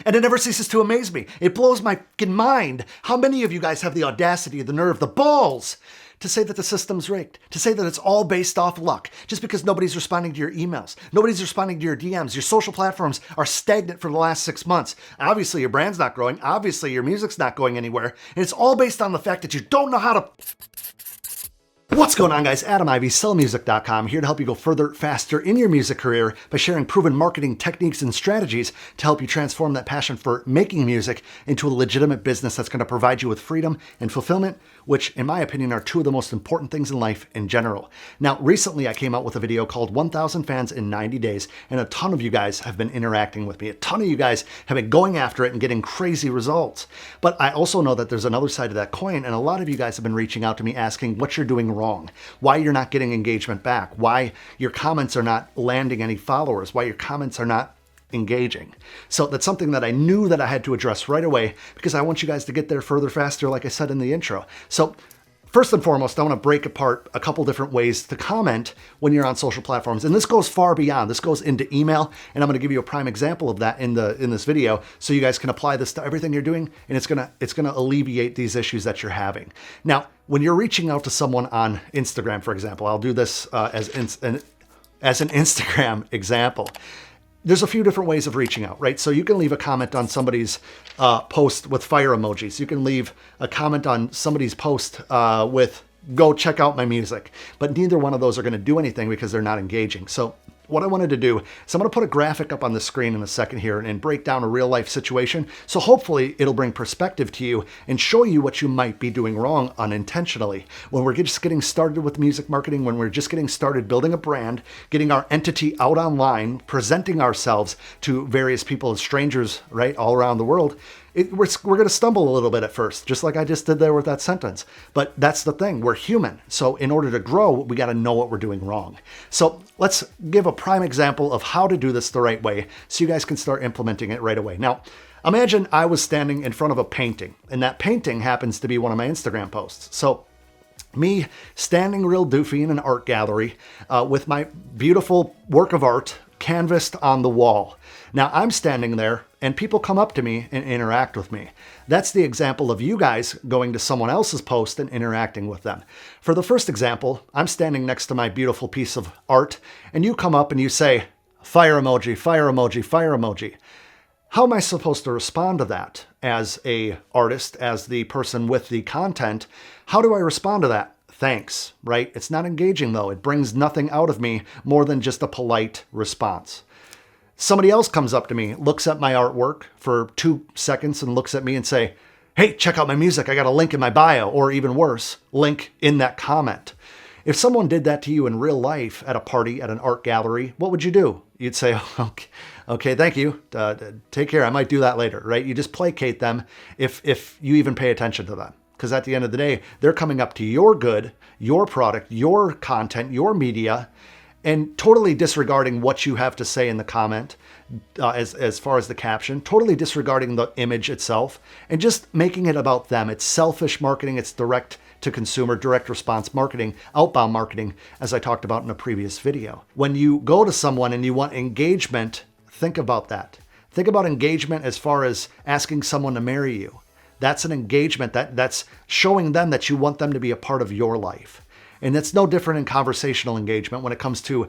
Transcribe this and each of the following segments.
And it never ceases to amaze me. It blows my fucking mind how many of you guys have the audacity, the nerve, the balls to say that the system's rigged, to say that it's all based off luck, just because nobody's responding to your emails, nobody's responding to your DMs, your social platforms are stagnant for the last 6 months. Obviously, your brand's not growing. Obviously, your music's not going anywhere. And it's all based on the fact that you don't know how to... What's going on, guys? Adam Ivy, sellmusic.com, here to help you go further, faster in your music career by sharing proven marketing techniques and strategies to help you transform that passion for making music into a legitimate business that's going to provide you with freedom and fulfillment, which, in my opinion, are two of the most important things in life in general. Now, recently I came out with a video called 1,000 Fans in 90 Days, and a ton of you guys have been interacting with me. A ton of you guys have been going after it and getting crazy results. But I also know that there's another side of that coin, and a lot of you guys have been reaching out to me asking what you're doing wrong, why you're not getting engagement back, why your comments are not landing any followers, why your comments are not engaging. So that's something that I knew that I had to address right away because I want you guys to get there further, faster, like I said in the intro. So first and foremost, I want to break apart a couple different ways to comment when you're on social platforms. And this goes far beyond. This goes into email, and I'm going to give you a prime example of that in this video so you guys can apply this to everything you're doing, and it's going to alleviate these issues that you're having. Now, when you're reaching out to someone on Instagram, for example, I'll do this as an Instagram example. There's a few different ways of reaching out, right? So you can leave a comment on somebody's post with fire emojis. You can leave a comment on somebody's post with go check out my music. But neither one of those are going to do anything because they're not engaging. So what I wanted to do is I'm going to put a graphic up on the screen in a second here and break down a real life situation. So hopefully it'll bring perspective to you and show you what you might be doing wrong unintentionally. When we're just getting started with music marketing, when we're just getting started building a brand, getting our entity out online, presenting ourselves to various people, strangers, right, all around the world, we're going to stumble a little bit at first, just like I just did there with that sentence. But that's the thing. We're human. So in order to grow, we got to know what we're doing wrong. So let's give a prime example of how to do this the right way so you guys can start implementing it right away. Now, imagine I was standing in front of a painting, and that painting happens to be one of my Instagram posts. So me standing real doofy in an art gallery with my beautiful work of art canvassed on the wall. Now I'm standing there and people come up to me and interact with me. That's the example of you guys going to someone else's post and interacting with them. For the first example, I'm standing next to my beautiful piece of art and you come up and you say, fire emoji, fire emoji, fire emoji. How am I supposed to respond to that as a artist, as the person with the content? How do I respond to that? Thanks, right? It's not engaging though. It brings nothing out of me more than just a polite response. Somebody else comes up to me, looks at my artwork for 2 seconds and looks at me and say, hey, check out my music. I got a link in my bio, or even worse, link in that comment. If someone did that to you in real life at a party, at an art gallery, what would you do? You'd say, okay, thank you. Take care. I might do that later, right? You just placate them if you even pay attention to them. Because at the end of the day, they're coming up to your good, your product, your content, your media, and totally disregarding what you have to say in the comment as far as the caption, totally disregarding the image itself, and just making it about them. It's selfish marketing. It's direct to consumer, direct response marketing, outbound marketing, as I talked about in a previous video. When you go to someone and you want engagement, think about that. Think about engagement as far as asking someone to marry you. That's an engagement. That's showing them that you want them to be a part of your life. And it's no different in conversational engagement when it comes to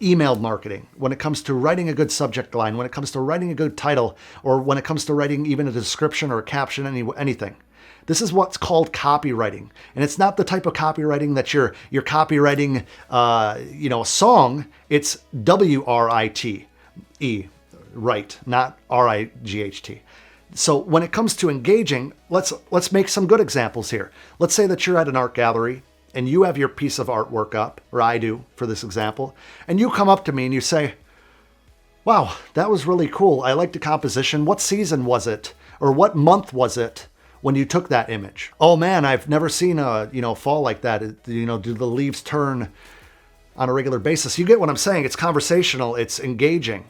email marketing, when it comes to writing a good subject line, when it comes to writing a good title, or when it comes to writing even a description or a caption, anything. This is what's called copywriting. And it's not the type of copywriting that you're copywriting, a song. It's W-R-I-T-E, write, not R-I-G-H-T. So when it comes to engaging, let's make some good examples here. Let's say that you're at an art gallery and you have your piece of artwork up, or I do for this example, and you come up to me and you say, wow, that was really cool. I like the composition. What season was it? Or what month was it when you took that image? Oh man, I've never seen a fall like that. Do the leaves turn on a regular basis? You get what I'm saying. It's conversational. It's engaging.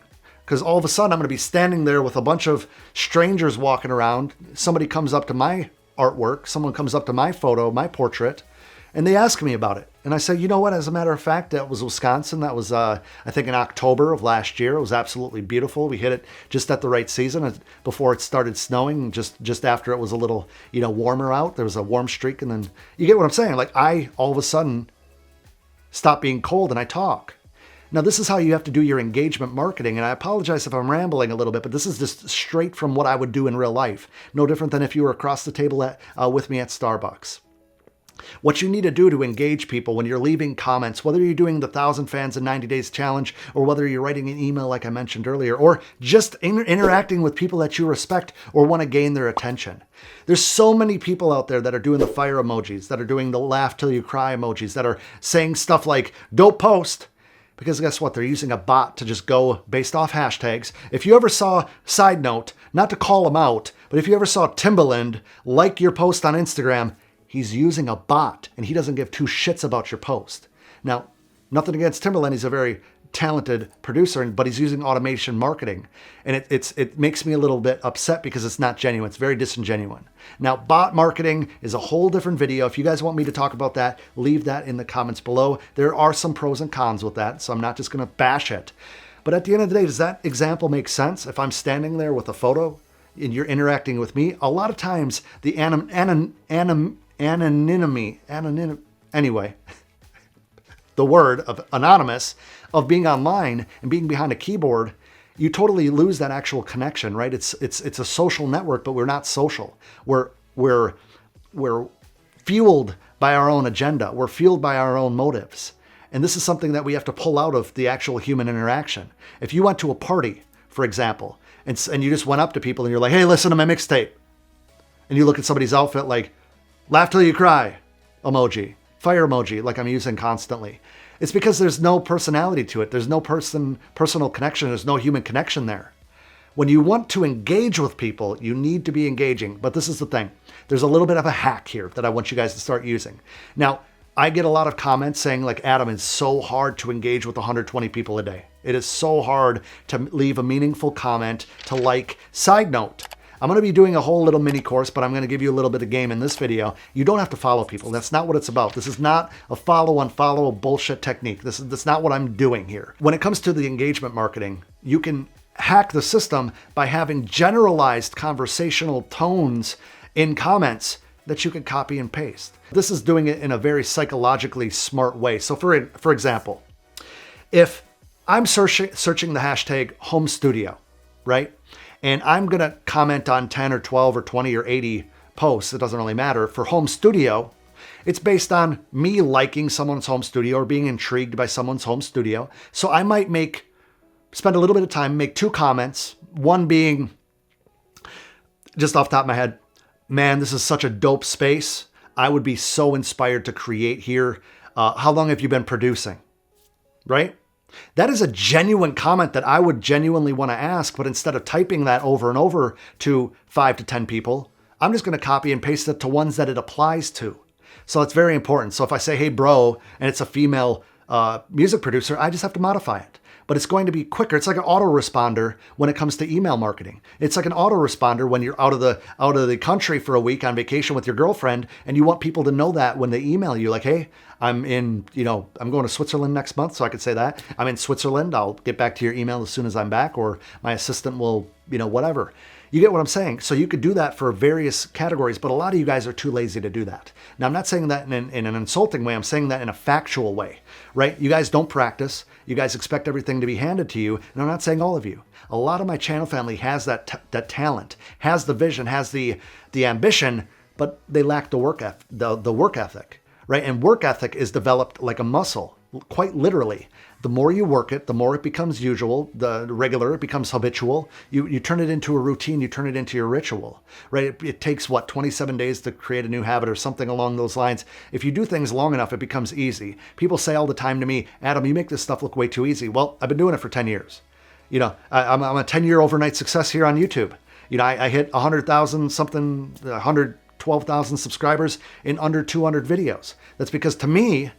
Because all of a sudden I'm going to be standing there with a bunch of strangers walking around. Somebody comes up to my artwork. Someone comes up to my photo, my portrait, And they ask me about it. And I say, you know what, as a matter of fact, that was Wisconsin. That was, I think, in October of last year. It was absolutely beautiful. We hit it just at the right season before it started snowing, just after it was a little, warmer out. There was a warm streak. And then you get what I'm saying? Like, I all of a sudden stop being cold and I talk. Now, this is how you have to do your engagement marketing. And I apologize if I'm rambling a little bit, but this is just straight from what I would do in real life. No different than if you were across the table with me at Starbucks. What you need to do to engage people when you're leaving comments, whether you're doing the 1,000 fans in 90 days challenge, or whether you're writing an email like I mentioned earlier, or just interacting with people that you respect or want to gain their attention. There's so many people out there that are doing the fire emojis, that are doing the laugh till you cry emojis, that are saying stuff like, don't post. Because guess what? They're using a bot to just go based off hashtags. If you ever saw, side note, not to call them out, but if you ever saw Timbaland like your post on Instagram, he's using a bot and he doesn't give two shits about your post. Now, nothing against Timbaland. He's a very talented producer, but he's using automation marketing. And it makes me a little bit upset because it's not genuine. It's very disingenuous. Now, bot marketing is a whole different video. If you guys want me to talk about that, leave that in the comments below. There are some pros and cons with that, so I'm not just going to bash it. But at the end of the day, does that example make sense? If I'm standing there with a photo and you're interacting with me, a lot of times the anyway, the word of anonymous, of being online and being behind a keyboard, you totally lose that actual connection, right? It's a social network, but we're not social. We're fueled by our own agenda. We're fueled by our own motives. And this is something that we have to pull out of the actual human interaction. If you went to a party, for example, and you just went up to people and you're like, hey, listen to my mixtape. And you look at somebody's outfit like, laugh till you cry emoji, fire emoji, like I'm using constantly. It's because there's no personality to it. There's no personal connection. There's no human connection there. When you want to engage with people, you need to be engaging. But this is the thing. There's a little bit of a hack here that I want you guys to start using. Now, I get a lot of comments saying like, Adam, it's so hard to engage with 120 people a day. It is so hard to leave a meaningful comment, to like. Side note, I'm going to be doing a whole little mini course, but I'm going to give you a little bit of game in this video. You don't have to follow people. That's not what it's about. This is not a follow-unfollow bullshit technique. That's not what I'm doing here. When it comes to the engagement marketing, you can hack the system by having generalized conversational tones in comments that you can copy and paste. This is doing it in a very psychologically smart way. So for example, if I'm searching the hashtag home studio, right? And I'm going to comment on 10 or 12 or 20 or 80 posts. It doesn't really matter. For home studio, it's based on me liking someone's home studio or being intrigued by someone's home studio. So I might spend a little bit of time, make two comments. One being, just off the top of my head, man, this is such a dope space. I would be so inspired to create here. How long have you been producing? Right? That is a genuine comment that I would genuinely want to ask, but instead of typing that over and over to 5 to 10 people, I'm just going to copy and paste it to ones that it applies to. So it's very important. So if I say, hey, bro, and it's a female music producer, I just have to modify it. But it's going to be quicker. It's like an autoresponder when it comes to email marketing. It's like an autoresponder when you're out of the country for a week on vacation with your girlfriend, and you want people to know that when they email you, like, hey, I'm going to Switzerland next month, so I could say that. I'm in Switzerland. I'll get back to your email as soon as I'm back, or my assistant will, whatever. You get what I'm saying? So you could do that for various categories, but a lot of you guys are too lazy to do that. Now, I'm not saying that in an insulting way. I'm saying that in a factual way, right? You guys don't practice. You guys expect everything to be handed to you. And I'm not saying all of you. A lot of my channel family has that talent, has the vision, has the ambition, but they lack the work ethic, right? And work ethic is developed like a muscle, quite literally. The more you work it, the more it becomes usual, the regular, it becomes habitual. You turn it into a routine, you turn it into your ritual, right? It takes, 27 days to create a new habit or something along those lines. If you do things long enough, it becomes easy. People say all the time to me, Adam, you make this stuff look way too easy. Well, I've been doing it for 10 years. I'm a 10-year overnight success here on YouTube. I hit 100,000 something, 112,000 subscribers in under 200 videos. That's because to me,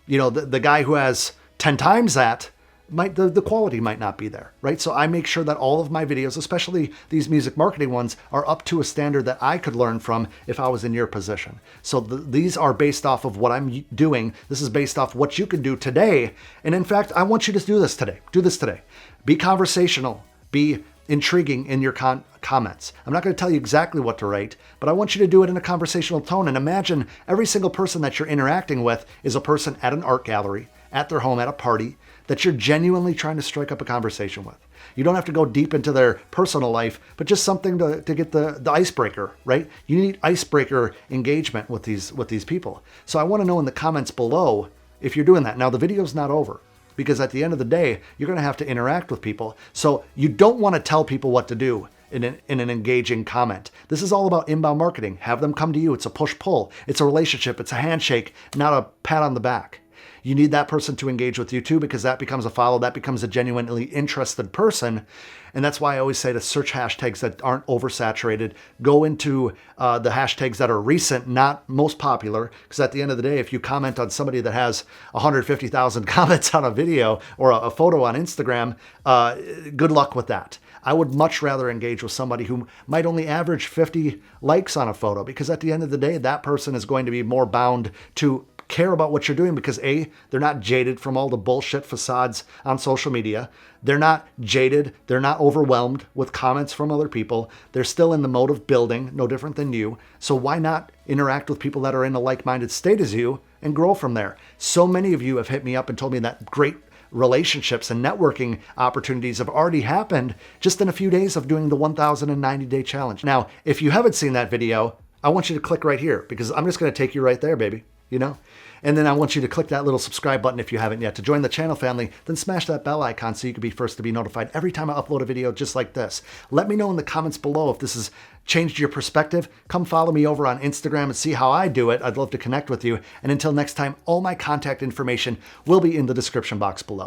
the guy who has 10 times that the quality might not be there, right? So I make sure that all of my videos, especially these music marketing ones, are up to a standard that I could learn from if I was in your position. So these are based off of what I'm doing. This is based off what you can do today. And in fact, I want you to do this today. Do this today. Be conversational. Be intriguing in your comments. I'm not going to tell you exactly what to write, but I want you to do it in a conversational tone. And imagine every single person that you're interacting with is a person at an art gallery, at their home, at a party, that you're genuinely trying to strike up a conversation with. You don't have to go deep into their personal life, but just something to get the icebreaker, right? You need icebreaker engagement with these people. So I want to know in the comments below if you're doing that. Now, the video's not over, because at the end of the day, you're going to have to interact with people. So you don't want to tell people what to do in an engaging comment. This is all about inbound marketing. Have them come to you. It's a push-pull. It's a relationship. It's a handshake, not a pat on the back. You need that person to engage with you too, because that becomes a follow. That becomes a genuinely interested person. And that's why I always say to search hashtags that aren't oversaturated. Go into the hashtags that are recent, not most popular. Because at the end of the day, if you comment on somebody that has 150,000 comments on a video or a photo on Instagram, good luck with that. I would much rather engage with somebody who might only average 50 likes on a photo, because at the end of the day, that person is going to be more bound to care about what you're doing, because A, they're not jaded from all the bullshit facades on social media. They're not jaded. They're not overwhelmed with comments from other people. They're still in the mode of building, no different than you. So why not interact with people that are in a like-minded state as you and grow from there? So many of you have hit me up and told me that great relationships and networking opportunities have already happened just in a few days of doing the 1,090-day challenge. Now, if you haven't seen that video, I want you to click right here, because I'm just going to take you right there, baby. You know? And then I want you to click that little subscribe button if you haven't yet to join the channel family. Then smash that bell icon so you can be first to be notified every time I upload a video just like this. Let me know in the comments below if this has changed your perspective. Come follow me over on Instagram and see how I do it. I'd love to connect with you. And until next time, all my contact information will be in the description box below.